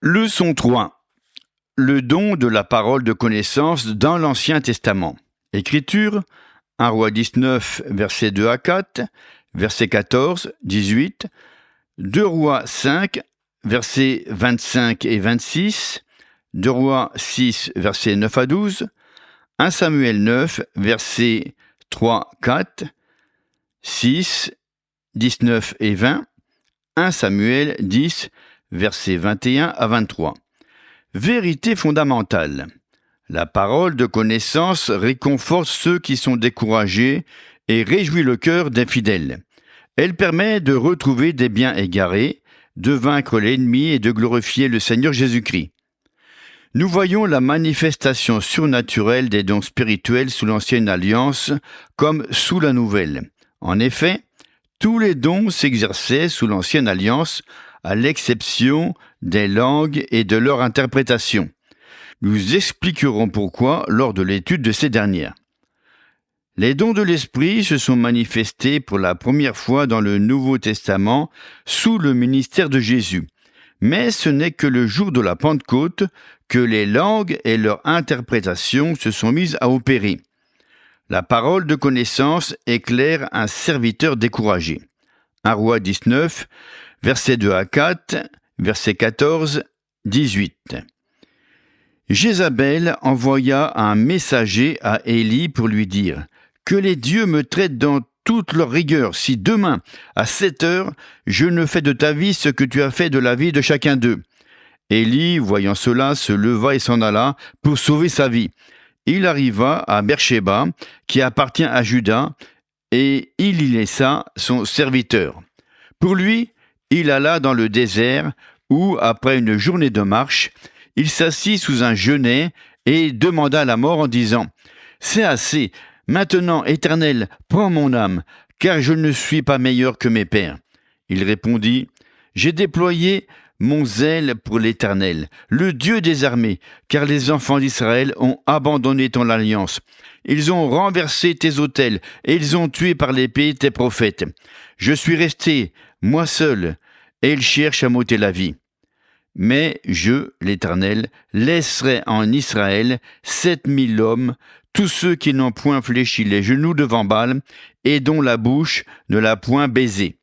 Leçon 3. Le don de la parole de connaissance dans l'Ancien Testament. Écriture, 1 Roi 19, versets 2 à 4, verset 14, 18, 2 Rois 5, versets 25 et 26, 2 Rois 6, versets 9 à 12, 1 Samuel 9, versets 3, 4, 6, 19 et 20, 1 Samuel 10, versets 21 à 23. Vérité fondamentale. La parole de connaissance réconforte ceux qui sont découragés et réjouit le cœur des fidèles. Elle permet de retrouver des biens égarés, de vaincre l'ennemi et de glorifier le Seigneur Jésus-Christ. Nous voyons la manifestation surnaturelle des dons spirituels sous l'Ancienne Alliance comme sous la Nouvelle. En effet, tous les dons s'exerçaient sous l'Ancienne Alliance, à l'exception des langues et de leur interprétation. Nous expliquerons pourquoi lors de l'étude de ces dernières. Les dons de l'Esprit se sont manifestés pour la première fois dans le Nouveau Testament sous le ministère de Jésus. Mais ce n'est que le jour de la Pentecôte que les langues et leur interprétation se sont mises à opérer. La parole de connaissance éclaire un serviteur découragé. 1 Roi 19, versets 2 à 4, verset 14, 18. Jézabel envoya un messager à Élie pour lui dire « Que les dieux me traitent dans toute leur rigueur, si demain, à 7 heures, je ne fais de ta vie ce que tu as fait de la vie de chacun d'eux. » Élie, voyant cela, se leva et s'en alla pour sauver sa vie. Il arriva à Beersheba, qui appartient à Juda, et il y laissa son serviteur. Pour lui, il alla dans le désert où, après une journée de marche, il s'assit sous un genêt et demanda la mort en disant « C'est assez, maintenant, Éternel, prends mon âme, car je ne suis pas meilleur que mes pères. » Il répondit « J'ai déployé mon zèle pour l'Éternel, le Dieu des armées, car les enfants d'Israël ont abandonné ton alliance. Ils ont renversé tes autels et ils ont tué par l'épée tes prophètes. Je suis resté, moi seul, et ils cherchent à m'ôter la vie. Mais je, l'Éternel, laisserai en Israël 7000 hommes, tous ceux qui n'ont point fléchi les genoux devant Baal et dont la bouche ne l'a point baisé. »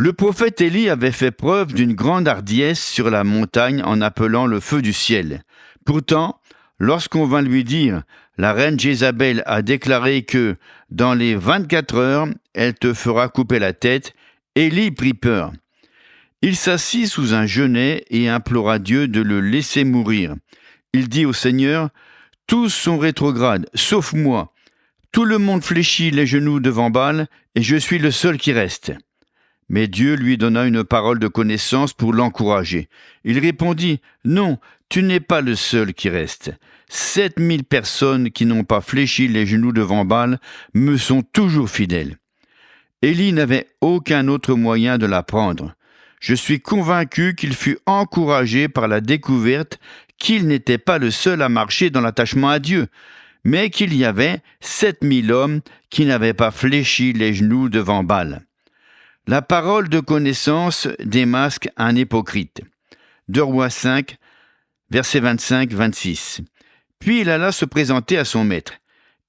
Le prophète Élie avait fait preuve d'une grande hardiesse sur la montagne en appelant le feu du ciel. Pourtant, lorsqu'on vint lui dire « La reine Jézabel a déclaré que, dans les 24 heures, elle te fera couper la tête », Élie prit peur. Il s'assit sous un genêt et implora Dieu de le laisser mourir. Il dit au Seigneur « Tous sont rétrogrades, sauf moi. Tout le monde fléchit les genoux devant Baal, et je suis le seul qui reste. » Mais Dieu lui donna une parole de connaissance pour l'encourager. Il répondit « Non, tu n'es pas le seul qui reste. 7000 personnes qui n'ont pas fléchi les genoux devant Baal me sont toujours fidèles. » Élie n'avait aucun autre moyen de la prendre. Je suis convaincu qu'il fut encouragé par la découverte qu'il n'était pas le seul à marcher dans l'attachement à Dieu, mais qu'il y avait 7000 hommes qui n'avaient pas fléchi les genoux devant Baal. La parole de connaissance démasque un hypocrite. 2 Rois 5, versets 25-26. Puis il alla se présenter à son maître.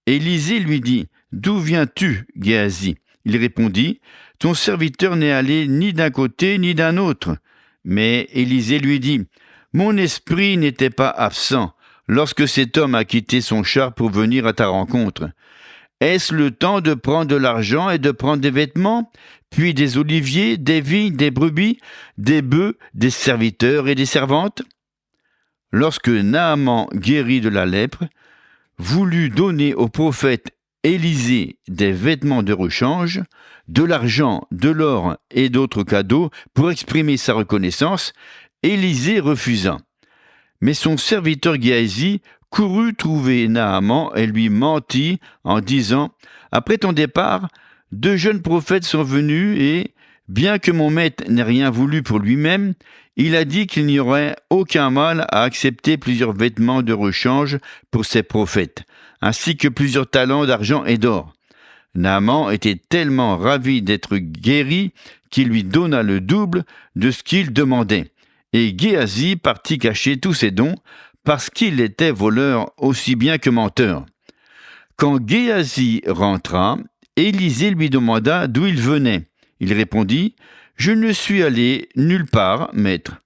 Élisée lui dit « D'où viens-tu, Géasi ?» Il répondit « Ton serviteur n'est allé ni d'un côté ni d'un autre. » Mais Élisée lui dit « Mon esprit n'était pas absent lorsque cet homme a quitté son char pour venir à ta rencontre. Est-ce le temps de prendre de l'argent et de prendre des vêtements, puis des oliviers, des vignes, des brebis, des bœufs, des serviteurs et des servantes ?» Lorsque Naaman guérit de la lèpre, voulut donner au prophète Élisée des vêtements de rechange, de l'argent, de l'or et d'autres cadeaux pour exprimer sa reconnaissance, Élisée refusa. Mais son serviteur Géasi courut trouver Naaman et lui mentit en disant « Après ton départ, 2 jeunes prophètes sont venus et, bien que mon maître n'ait rien voulu pour lui-même, il a dit qu'il n'y aurait aucun mal à accepter plusieurs vêtements de rechange pour ces prophètes, ainsi que plusieurs talents d'argent et d'or. » Naaman était tellement ravi d'être guéri qu'il lui donna le double de ce qu'il demandait. Et Géasi partit cacher tous ses dons, parce qu'il était voleur aussi bien que menteur. Quand Géasi rentra, Élisée lui demanda d'où il venait. Il répondit, « Je ne suis allé nulle part, maître. »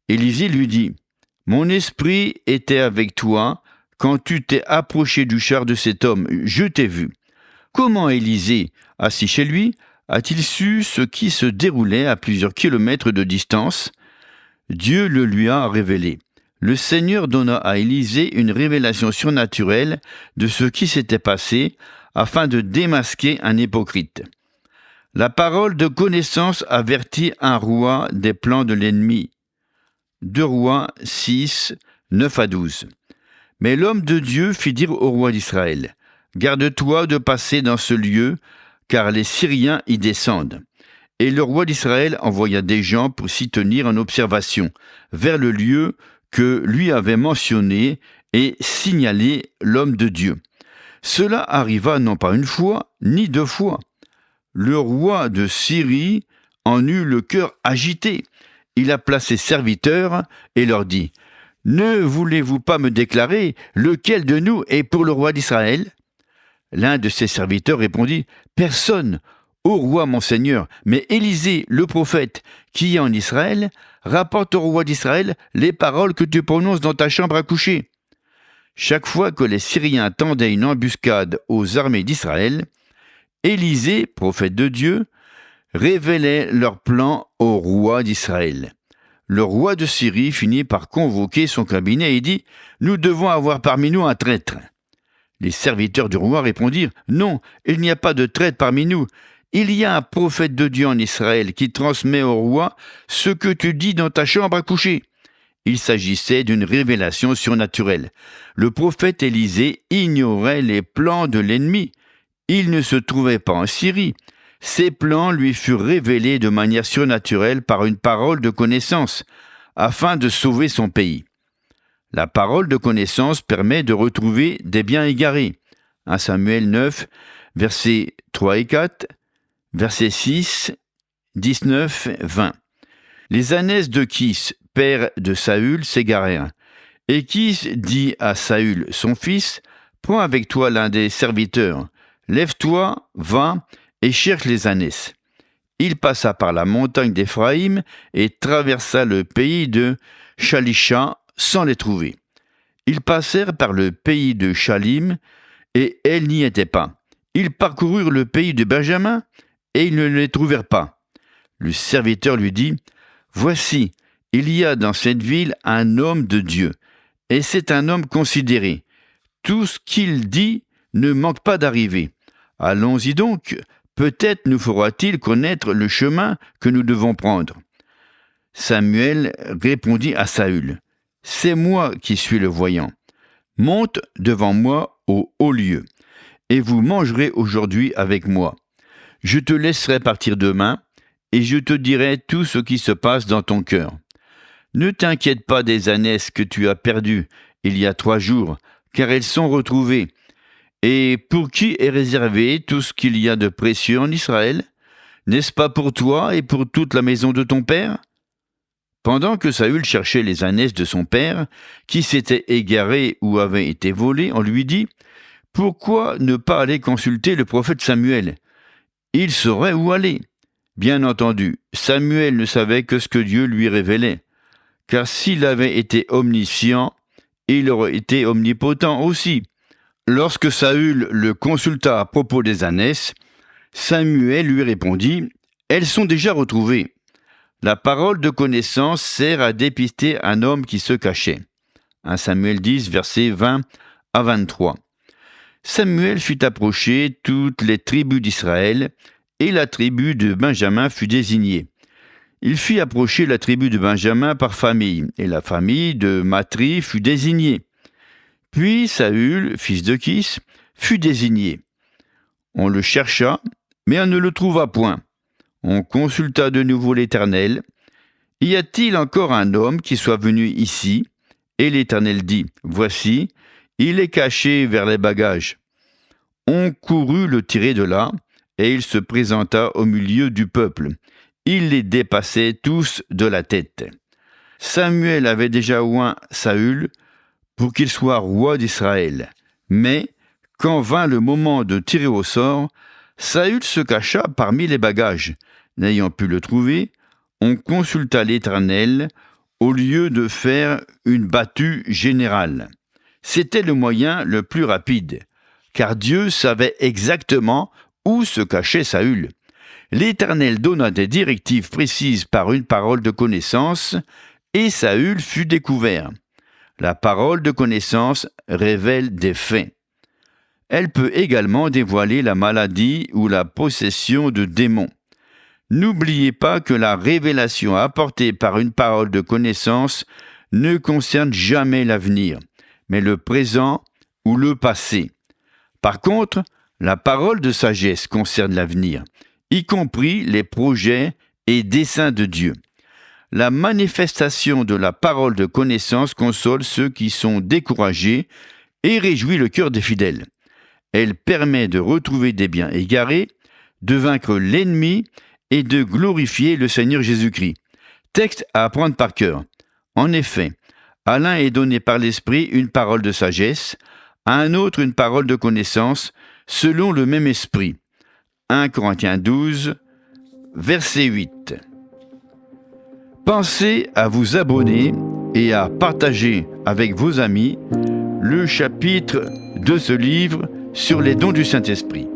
Élisée lui dit, « Mon esprit était avec toi quand tu t'es approché du char de cet homme, je t'ai vu. » Comment Élisée, assis chez lui, a-t-il su ce qui se déroulait à plusieurs kilomètres de distance? Dieu le lui a révélé. Le Seigneur donna à Élisée une révélation surnaturelle de ce qui s'était passé afin de démasquer un hypocrite. La parole de connaissance avertit un roi des plans de l'ennemi. 2 Rois 6, 9 à 12. Mais l'homme de Dieu fit dire au roi d'Israël, « Garde-toi de passer dans ce lieu, car les Syriens y descendent. » Et le roi d'Israël envoya des gens pour s'y tenir en observation, vers le lieu que lui avait mentionné et signalé l'homme de Dieu. Cela arriva non pas une fois, ni 2 fois. Le roi de Syrie en eut le cœur agité. Il appela ses serviteurs et leur dit, « Ne voulez-vous pas me déclarer lequel de nous est pour le roi d'Israël ?» L'un de ses serviteurs répondit, « Personne, ô roi mon seigneur, mais Élisée, le prophète, qui est en Israël, rapporte au roi d'Israël les paroles que tu prononces dans ta chambre à coucher. » Chaque fois que les Syriens tendaient une embuscade aux armées d'Israël, Élisée, prophète de Dieu, révélait leurs plans au roi d'Israël. Le roi de Syrie finit par convoquer son cabinet et dit, « Nous devons avoir parmi nous un traître. » Les serviteurs du roi répondirent, « Non, il n'y a pas de traître parmi nous. Il y a un prophète de Dieu en Israël qui transmet au roi ce que tu dis dans ta chambre à coucher. » Il s'agissait d'une révélation surnaturelle. Le prophète Élisée ignorait les plans de l'ennemi. Il ne se trouvait pas en Syrie. Ses plans lui furent révélés de manière surnaturelle par une parole de connaissance, afin de sauver son pays. La parole de connaissance permet de retrouver des biens égarés. 1 Samuel 9, versets 3 et 4, versets 6, 19, 20. Les ânesse de Kis, père de Saül, s'égarèrent. Et Kis dit à Saül, son fils, « Prends avec toi l'un des serviteurs, lève-toi, va, et cherche les ânesses. » Il passa par la montagne d'Éphraïm et traversa le pays de Shalisha sans les trouver. Ils passèrent par le pays de Shalim, et elles n'y étaient pas. Ils parcoururent le pays de Benjamin, et ils ne les trouvèrent pas. Le serviteur lui dit, « Voici, il y a dans cette ville un homme de Dieu, et c'est un homme considéré. Tout ce qu'il dit ne manque pas d'arriver. Allons-y donc, peut-être nous fera-t-il connaître le chemin que nous devons prendre. » Samuel répondit à Saül, « C'est moi qui suis le voyant. Monte devant moi au haut lieu, et vous mangerez aujourd'hui avec moi. Je te laisserai partir demain, et je te dirai tout ce qui se passe dans ton cœur. Ne t'inquiète pas des ânesses que tu as perdues il y a 3 jours, car elles sont retrouvées. Et pour qui est réservé tout ce qu'il y a de précieux en Israël? N'est-ce pas pour toi et pour toute la maison de ton père? » Pendant que Saül cherchait les ânesses de son père, qui s'étaient égarées ou avaient été volées, on lui dit, « Pourquoi ne pas aller consulter le prophète Samuel? Il saurait où aller. » Bien entendu, Samuel ne savait que ce que Dieu lui révélait, car s'il avait été omniscient, il aurait été omnipotent aussi. Lorsque Saül le consulta à propos des ânesses, Samuel lui répondit, « Elles sont déjà retrouvées. » La parole de connaissance sert à dépister un homme qui se cachait. 1 Samuel 10, versets 20 à 23. Samuel fit approcher toutes les tribus d'Israël, et la tribu de Benjamin fut désignée. Il fit approcher la tribu de Benjamin par famille, et la famille de Matri fut désignée. Puis Saül, fils de Kis, fut désigné. On le chercha, mais on ne le trouva point. On consulta de nouveau l'Éternel. « Y a-t-il encore un homme qui soit venu ici ?» Et l'Éternel dit, « Voici, il est caché vers les bagages. » On courut le tirer de là, et il se présenta au milieu du peuple. Il les dépassait tous de la tête. Samuel avait déjà oint Saül pour qu'il soit roi d'Israël. Mais, quand vint le moment de tirer au sort, Saül se cacha parmi les bagages. N'ayant pu le trouver, on consulta l'Éternel au lieu de faire une battue générale. C'était le moyen le plus rapide, car Dieu savait exactement où se cachait Saül. L'Éternel donna des directives précises par une parole de connaissance, et Saül fut découvert. La parole de connaissance révèle des faits. Elle peut également dévoiler la maladie ou la possession de démons. N'oubliez pas que la révélation apportée par une parole de connaissance ne concerne jamais l'avenir, mais le présent ou le passé. Par contre, la parole de sagesse concerne l'avenir, y compris les projets et desseins de Dieu. La manifestation de la parole de connaissance console ceux qui sont découragés et réjouit le cœur des fidèles. Elle permet de retrouver des biens égarés, de vaincre l'ennemi et de glorifier le Seigneur Jésus-Christ. Texte à apprendre par cœur. En effet, à l'un est donné par l'Esprit une parole de sagesse, à un autre une parole de connaissance, selon le même Esprit. 1 Corinthiens 12, verset 8. Pensez à vous abonner et à partager avec vos amis le chapitre de ce livre sur les dons du Saint-Esprit.